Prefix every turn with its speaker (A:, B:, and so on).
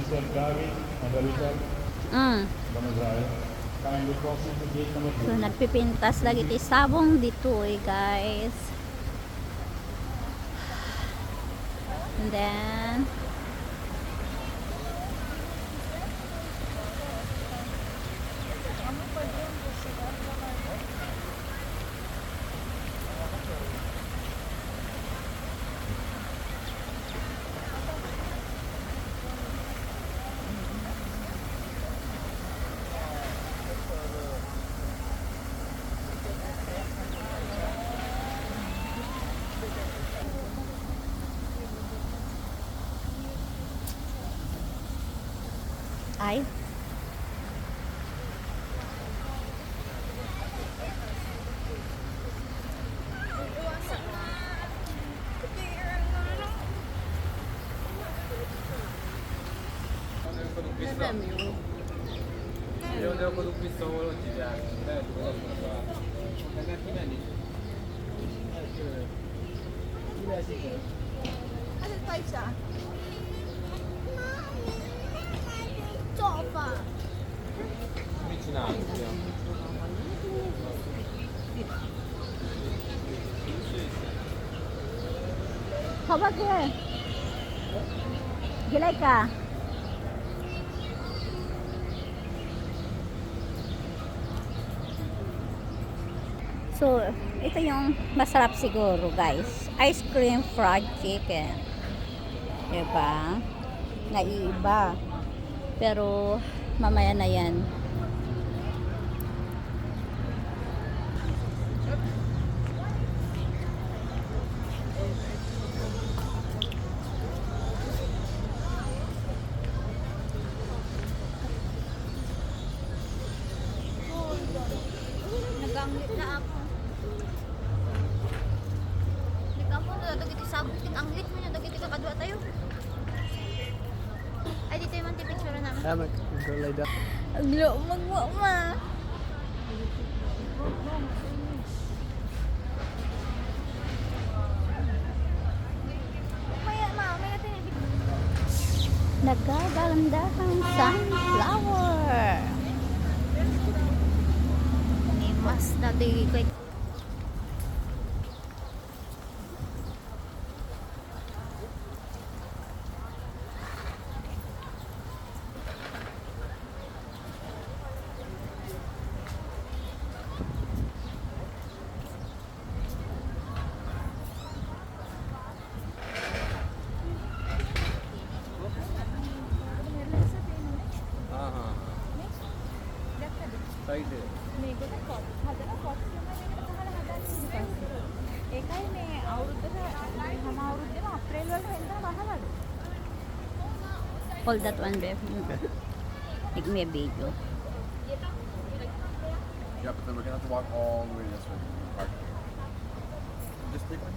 A: Mr. David Madalitan, Banazaya. Kindly proceed to gate number
B: So
A: 2.
B: nagpipintas lagi ti sabong dito guys. And then ay hawak ya. Gilay ka. So, ito yung masarap siguro, guys. Ice cream fried chicken. Diba? Naiiba. Pero, mamaya na yan.
C: Naganglit na ako. Nagkampon na dagiti sabot kin anglit mo nya dagiti kakadwa tayo. Ay dito yung manti picture namin.
D: Tama, control like that.
B: Aglo, magwa ma.
C: Maya ma, maya tinibig.
B: Nagagandahang sunflower.
C: Ni mas na di kay
D: Side है.
E: මේකට පොත් හදන පොත් සීමාවකට ගහලා හදන්නේ ඒකයි මේ අවුරුද්දට හැම අවුරුද්දෙම අප්‍රේල් වලට වෙනදා වහලාද
B: Hold that one, babe. Make me a video.
D: Yeah, but then we're gonna have to walk all the way this way. Park. Just take one.